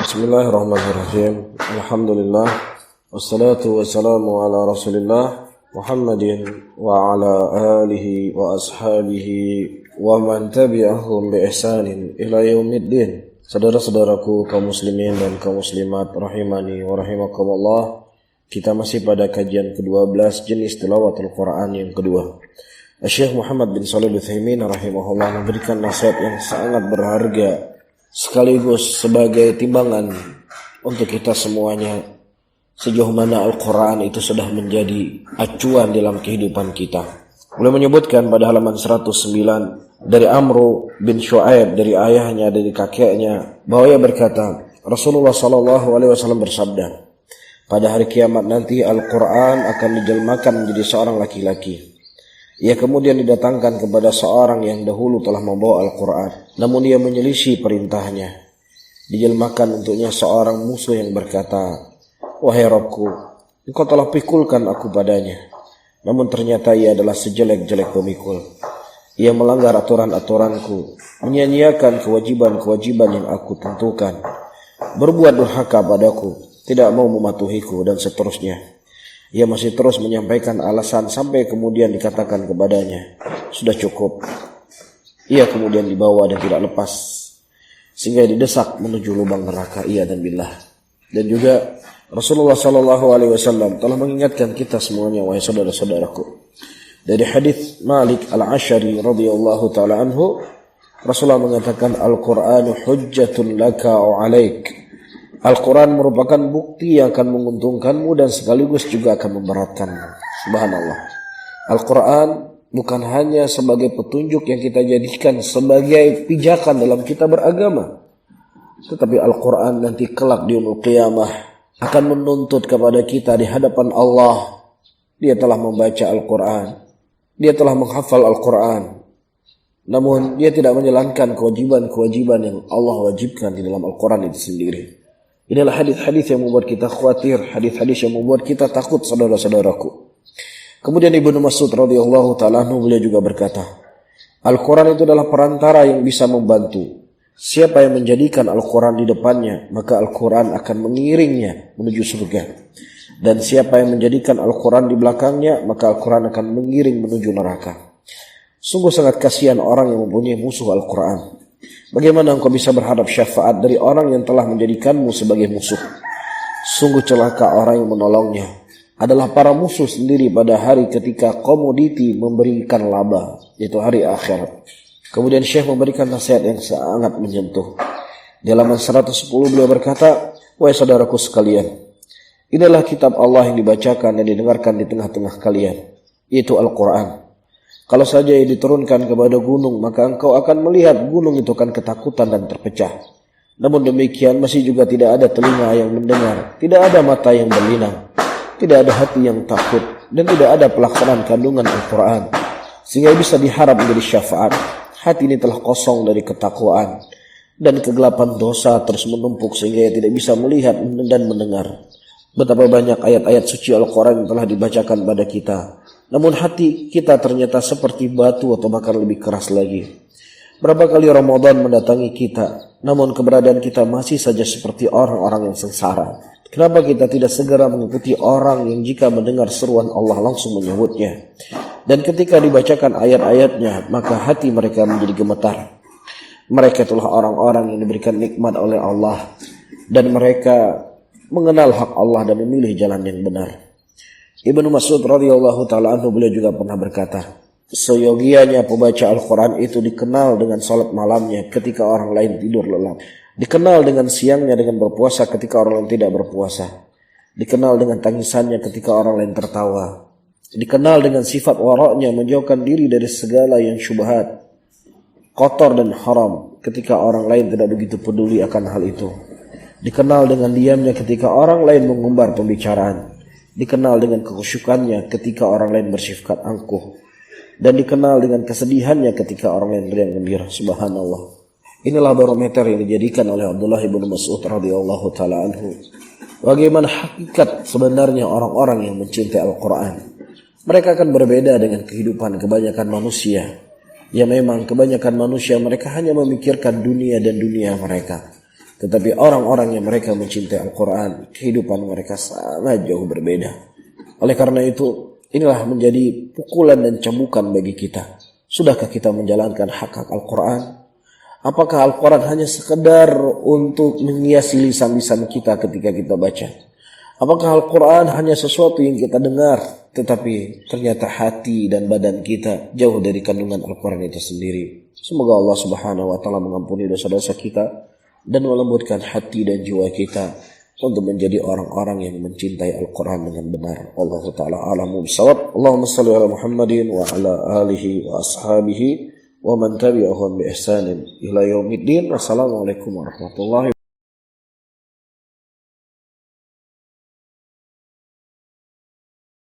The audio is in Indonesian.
Bismillahirrahmanirrahim. Alhamdulillah. Wassalatu wassalamu ala Rasulillah Muhammadin wa ala alihi wa ashabihi wa man tabi'ahum bi ihsanin ila yaumiddin. Saudara-saudaraku kaum muslimin dan kaum muslimat rahimani wa rahimakumullah. Kita masih pada kajian ke-12 jenis tilawatul Quran yang kedua. Syekh Muhammad bin Shalih Al-Utsaimin rahimahullah memberikan nasihat yang sangat berharga sekaligus sebagai timbangan untuk kita semuanya, sejauh mana Al-Quran itu sudah menjadi acuan dalam kehidupan kita. Beliau menyebutkan pada halaman 109 dari Amru bin Shu'aib, dari ayahnya, dari kakeknya, bahwa ia berkata, Rasulullah SAW bersabda, pada hari kiamat nanti Al-Quran akan dijelmakan menjadi seorang laki-laki. Ia kemudian didatangkan kepada seorang yang dahulu telah membawa Al-Quran, namun ia menyelisih perintahnya. Dijelmakan untuknya seorang musuh yang berkata, wahai Rabbku, engkau telah pikulkan aku padanya. Namun ternyata ia adalah sejelek-jelek pemikul. Ia melanggar aturan-aturanku, menyia-nyiakan kewajiban-kewajiban yang aku tentukan, berbuat durhaka padaku, tidak mau mematuhiku, dan seterusnya. Ia masih terus menyampaikan alasan sampai kemudian dikatakan kepadanya, sudah cukup. Ia kemudian dibawa dan tidak lepas, sehingga didesak menuju lubang neraka. Iya dan billah. Dan juga Rasulullah SAW telah mengingatkan kita semuanya, wahai saudara-saudaraku. Dari hadis Malik Al-Ashari radhiyallahu taala anhu, Rasulullah mengatakan, Al-Qur'anu hujjatun laka wa alaik. Al-Quran merupakan bukti yang akan menguntungkanmu dan sekaligus juga akan memberatkanmu. Subhanallah. Al-Quran bukan hanya sebagai petunjuk yang kita jadikan sebagai pijakan dalam kita beragama, tetapi Al-Quran nanti kelak di yaumul qiyamah akan menuntut kepada kita di hadapan Allah. Dia telah membaca Al-Quran, dia telah menghafal Al-Quran, namun dia tidak menjalankan kewajiban-kewajiban yang Allah wajibkan di dalam Al-Quran itu sendiri. Inilah hadis-hadis yang membuat kita khawatir, hadis-hadis yang membuat kita takut, saudara-saudaraku. Kemudian Ibnu Mas'ud radhiyallahu ta'ala anhu, beliau juga berkata, Al-Quran itu adalah perantara yang bisa membantu. Siapa yang menjadikan Al-Quran di depannya, maka Al-Quran akan mengiringnya menuju surga. Dan siapa yang menjadikan Al-Quran di belakangnya, maka Al-Quran akan mengiring menuju neraka. Sungguh sangat kasihan orang yang mempunyai musuh Al-Quran. Bagaimana engkau bisa berharap syafaat dari orang yang telah menjadikanmu sebagai musuh? Sungguh celaka orang yang menolongnya adalah para musuh sendiri pada hari ketika komoditi memberikan laba, yaitu hari akhirat. Kemudian Syekh memberikan nasihat yang sangat menyentuh. Di halaman 110 beliau berkata, wahai saudaraku sekalian, inilah kitab Allah yang dibacakan dan didengarkan di tengah-tengah kalian, yaitu Al-Quran. Kalau saja ia diturunkan kepada gunung, maka engkau akan melihat gunung itu akan ketakutan dan terpecah. Namun demikian masih juga tidak ada telinga yang mendengar, tidak ada mata yang berlinang, tidak ada hati yang takut, dan tidak ada pelaksanaan kandungan Al-Quran, sehingga bisa diharap menjadi syafaat. Hati ini telah kosong dari ketakwaan, dan kegelapan dosa terus menumpuk sehingga ia tidak bisa melihat dan mendengar. Betapa banyak ayat-ayat suci Al-Quran yang telah dibacakan pada kita, namun hati kita ternyata seperti batu atau bahkan lebih keras lagi. Berapa kali Ramadan mendatangi kita, namun keberadaan kita masih saja seperti orang-orang yang sengsara. Kenapa kita tidak segera mengikuti orang yang jika mendengar seruan Allah langsung menyebutnya? Dan ketika dibacakan ayat-ayatnya, maka hati mereka menjadi gemetar. Mereka itulah orang-orang yang diberikan nikmat oleh Allah, dan mereka mengenal hak Allah dan memilih jalan yang benar. Ibnu Mas'ud radhiyallahu ta'ala anhu, beliau juga pernah berkata, seyogianya pembaca Al-Quran itu dikenal dengan salat malamnya ketika orang lain tidur lelap, dikenal dengan siangnya dengan berpuasa ketika orang lain tidak berpuasa, dikenal dengan tangisannya ketika orang lain tertawa, dikenal dengan sifat waraknya menjauhkan diri dari segala yang syubhat, kotor dan haram ketika orang lain tidak begitu peduli akan hal itu, dikenal dengan diamnya ketika orang lain mengumbar pembicaraan, dikenal dengan kekhusyukannya ketika orang lain bersifat angkuh, dan dikenal dengan kesedihannya ketika orang lain beriang gembira. Subhanallah. Inilah barometer yang dijadikan oleh Abdullah bin Mas'ud radhiyallahu taala anhu. Bagaimana hakikat sebenarnya orang-orang yang mencintai Al-Quran. Mereka akan berbeda dengan kehidupan kebanyakan manusia. Ya memang kebanyakan manusia mereka hanya memikirkan dunia dan dunia mereka. Tetapi orang-orang yang mereka mencintai Al-Quran, kehidupan mereka sangat jauh berbeda. Oleh karena itu, inilah menjadi pukulan dan cambukan bagi kita. Sudahkah kita menjalankan hak-hak Al-Quran? Apakah Al-Quran hanya sekedar untuk menghiasi lisan-lisan kita ketika kita baca? Apakah Al-Quran hanya sesuatu yang kita dengar, tetapi ternyata hati dan badan kita jauh dari kandungan Al-Quran itu sendiri? Semoga Allah Subhanahu wa Ta'ala mengampuni dosa-dosa kita dan melembutkan hati dan jiwa kita untuk menjadi orang-orang yang mencintai Al-Quran dengan benar. Allah Ta'ala a'lamu bishawab. Allahumma salli ala Muhammadin wa ala alihi wa ashabihi wa man tabi'ahum bi ihsanin ila yaumiddin. Wassalamualaikum warahmatullahi wabarakatuh.